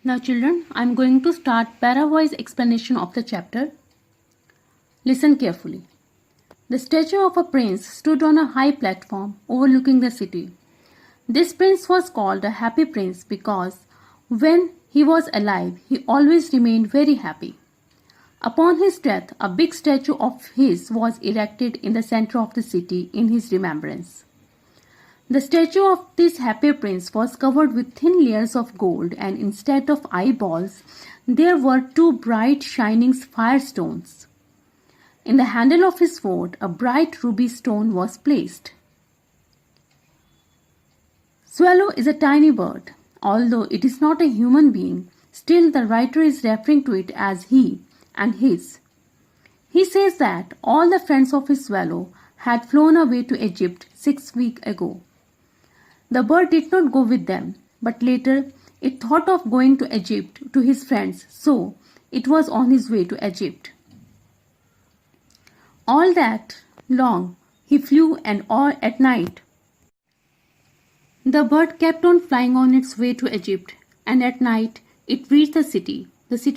Now children, I am going to start para-wise explanation of the chapter. Listen carefully. The statue of a prince stood on a high platform overlooking the city. This prince was called a happy prince because when he was alive, he always remained very happy. Upon his death, a big statue of his was erected in the center of the city in his remembrance. The statue of this happy prince was covered with thin layers of gold, and instead of eyeballs, there were two bright shining firestones. In the handle of his sword, a bright ruby stone was placed. Swallow is a tiny bird. Although it is not a human being, still the writer is referring to it as he and his. He says that all the friends of his swallow had flown away to Egypt 6 weeks ago. The bird did not go with them, but later it thought of going to Egypt to his friends, so it was on his way to Egypt. All that long he flew, and all at night the bird kept on flying on its way to Egypt, and at night it reached the city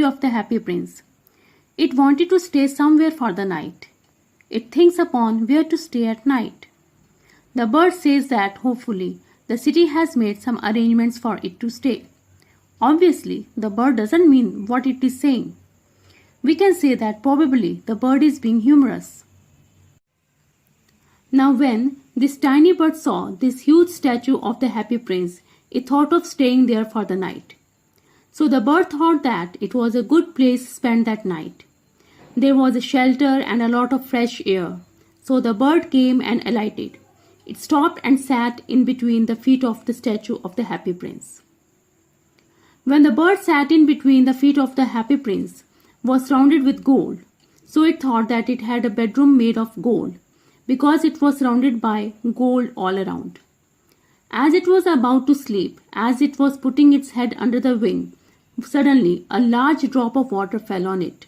of the happy prince. It wanted to stay somewhere for the night. It thinks upon where to stay at night. The bird says that hopefully the city has made some arrangements for it to stay. Obviously, the bird doesn't mean what it is saying. We can say that probably the bird is being humorous. Now when this tiny bird saw this huge statue of the happy prince, it thought of staying there for the night. So the bird thought that it was a good place to spend that night. There was a shelter and a lot of fresh air. So the bird came and alighted. It stopped and sat in between the feet of the statue of the happy prince. When the bird sat in between the feet of the happy prince, was surrounded with gold, so it thought that it had a bedroom made of gold, because it was surrounded by gold all around. As it was about to sleep, as it was putting its head under the wing, suddenly a large drop of water fell on it.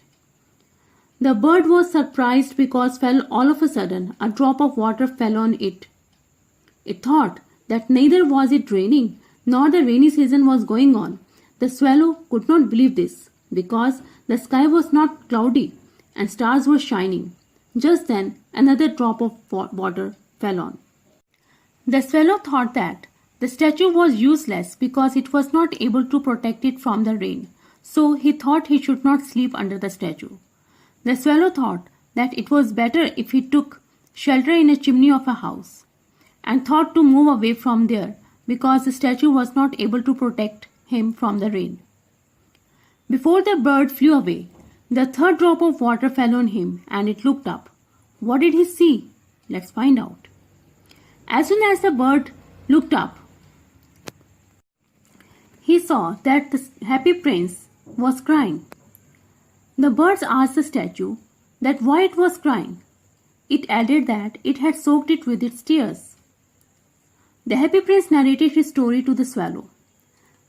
The bird was surprised because all of a sudden a drop of water fell on it. It thought that neither was it raining nor the rainy season was going on. The swallow could not believe this because the sky was not cloudy and stars were shining. Just then another drop of water fell on. The swallow thought that the statue was useless because it was not able to protect it from the rain, so he thought he should not sleep under the statue. The swallow thought that it was better if he took shelter in a chimney of a house, and thought to move away from there because the statue was not able to protect him from the rain. Before the bird flew away, the third drop of water fell on him, and it looked up. What did he see? Let's find out. As soon as the bird looked up, he saw that the happy prince was crying. The birds asked the statue that why it was crying. It added that it had soaked it with its tears. The happy prince narrated his story to the swallow.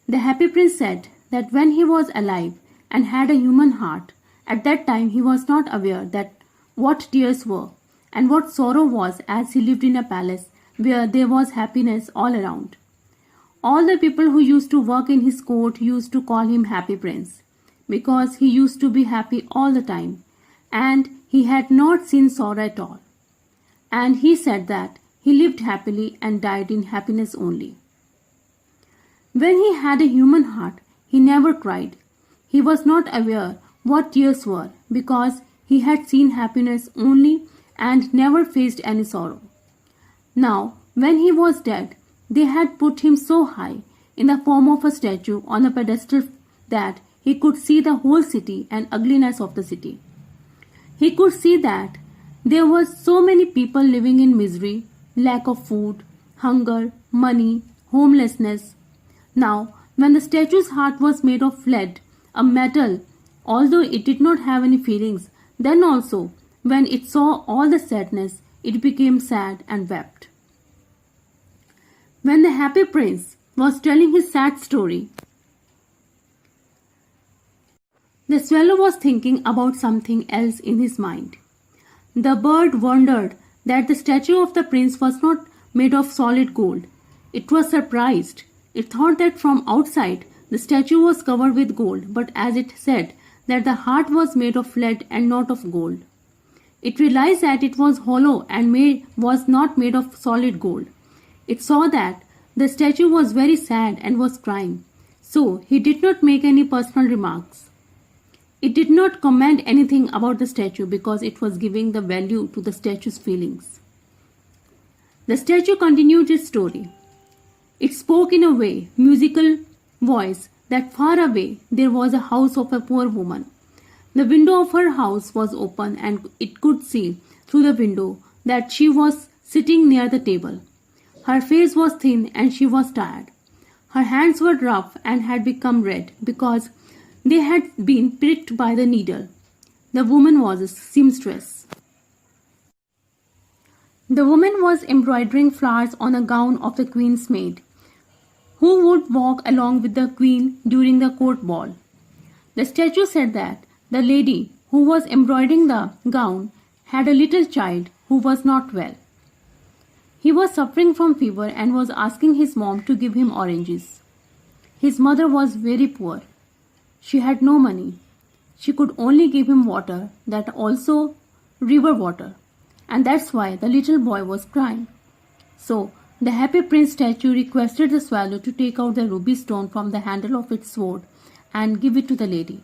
The happy prince said that when he was alive and had a human heart, at that time he was not aware that what tears were and what sorrow was, as he lived in a palace where there was happiness all around. All the people who used to work in his court used to call him Happy Prince because he used to be happy all the time and he had not seen sorrow at all. And he said that he lived happily and died in happiness only. When he had a human heart, he never cried. He was not aware what tears were because he had seen happiness only and never faced any sorrow. Now, when he was dead, they had put him so high in the form of a statue on a pedestal that he could see the whole city and ugliness of the city. He could see that there were so many people living in misery, lack of food, hunger, money, homelessness. Now, when the statue's heart was made of lead, a metal, although it did not have any feelings, then also, when it saw all the sadness, it became sad and wept. When the happy prince was telling his sad story, the swallow was thinking about something else in his mind. The bird wondered that the statue of the prince was not made of solid gold. It was surprised. It thought that from outside The statue was covered with gold, but as it said that the heart was made of lead and not of gold. It realized that it was hollow and was not made of solid gold. It saw that the statue was very sad and was crying, so he did not make any personal remarks. It did not comment anything about the statue because it was giving the value to the statue's feelings. The statue continued its story. It spoke in a musical voice that far away there was a house of a poor woman. The window of her house was open and it could see through the window that she was sitting near the table. Her face was thin and she was tired. Her hands were rough and had become red because they had been pricked by the needle. The woman was a seamstress. The woman was embroidering flowers on a gown of the queen's maid, who would walk along with the queen during the court ball. The statue said that the lady who was embroidering the gown had a little child who was not well. He was suffering from fever and was asking his mom to give him oranges. His mother was very poor. She had no money. She could only give him water, that also river water, and that's why the little boy was crying. So the Happy Prince statue requested the swallow to take out the ruby stone from the handle of its sword and give it to the lady.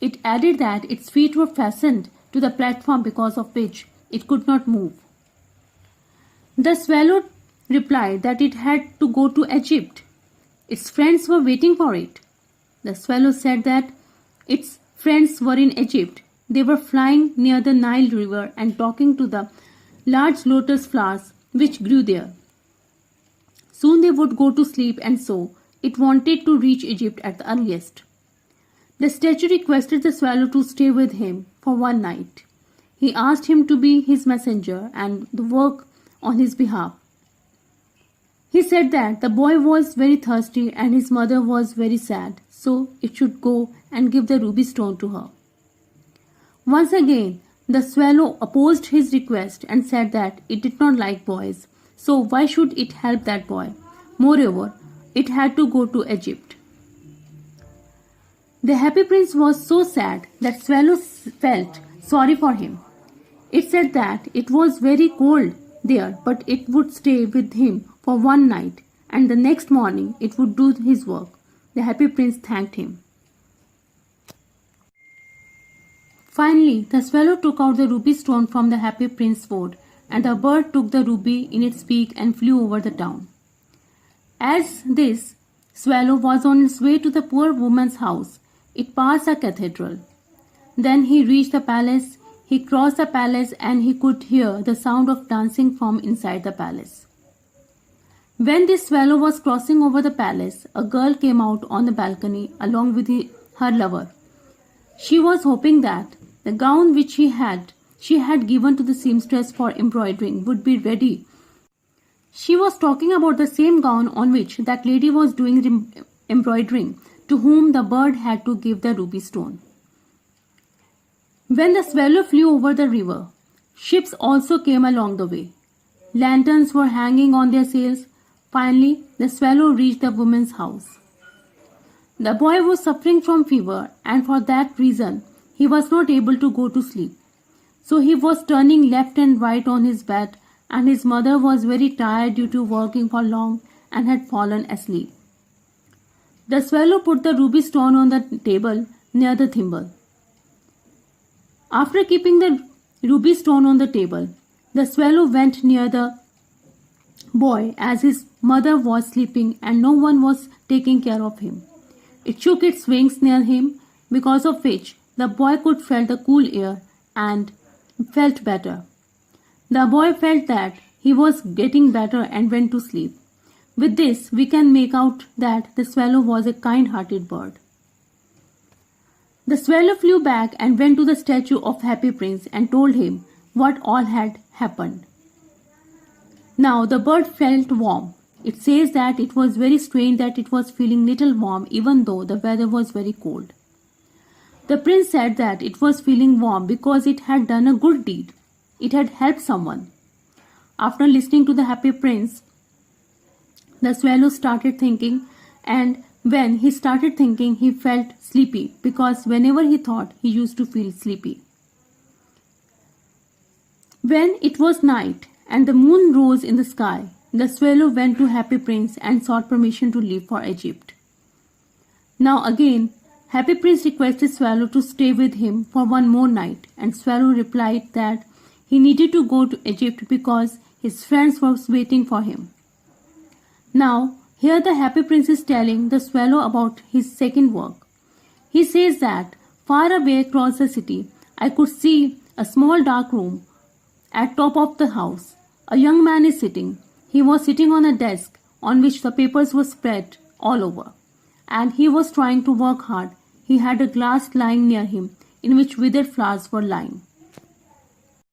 It added that its feet were fastened to the platform because of which it could not move. The swallow replied that it had to go to Egypt. Its friends were waiting for it. The swallow said that its friends were in Egypt. They were flying near the Nile River and talking to the large lotus flowers which grew there. Soon they would go to sleep, and so it wanted to reach Egypt at the earliest. The statue requested the swallow to stay with him for one night. He asked him to be his messenger and work on his behalf. He said that the boy was very thirsty and his mother was very sad, so it should go and give the ruby stone to her. Once again, the swallow opposed his request and said that it did not like boys, so why should it help that boy? Moreover, it had to go to Egypt. The Happy Prince was so sad that Swallow felt sorry for him. It said that it was very cold there, but it would stay with him for one night, and the next morning it would do his work. The Happy Prince thanked him. Finally, the swallow took out the ruby stone from the Happy Prince's sword, and the bird took the ruby in its beak and flew over the town. As this swallow was on its way to the poor woman's house, it passed a cathedral. Then he reached the palace. He crossed the palace and he could hear the sound of dancing from inside the palace. When this swallow was crossing over the palace, a girl came out on the balcony along with her lover. She was hoping that the gown which she had given to the seamstress for embroidering would be ready. She was talking about the same gown on which that lady was doing embroidering, to whom the bird had to give the ruby stone. When the swallow flew over the river, ships also came along the way. Lanterns were hanging on their sails. Finally, the swallow reached the woman's house. The boy was suffering from fever, and for that reason, he was not able to go to sleep. So he was turning left and right on his bed, and his mother was very tired due to working for long and had fallen asleep. The swallow put the ruby stone on the table near the thimble. After keeping the ruby stone on the table, the swallow went near the boy as his mother was sleeping and no one was taking care of him. It shook its wings near him, because of which the boy could feel the cool air and felt better. The boy felt that he was getting better and went to sleep. With this, we can make out that the swallow was a kind-hearted bird. The swallow flew back and went to the statue of Happy Prince and told him what all had happened. Now the bird felt warm. It says that it was very strange that it was feeling little warm even though the weather was very cold. The prince said that it was feeling warm because it had done a good deed. It had helped someone. After listening to the Happy Prince, the swallow started thinking and When he started thinking, he felt sleepy because whenever he thought, he used to feel sleepy. When it was night and the moon rose in the sky, the swallow went to Happy Prince and sought permission to leave for Egypt. Now again, Happy Prince requested Swallow to stay with him for one more night, and Swallow replied that he needed to go to Egypt because his friends were waiting for him. Now, here the Happy Prince is telling the Swallow about his second work. He says that far away across the city, I could see a small dark room at top of the house. A young man is sitting. He was sitting on a desk on which the papers were spread all over, and he was trying to work hard. He had a glass lying near him in which withered flowers were lying.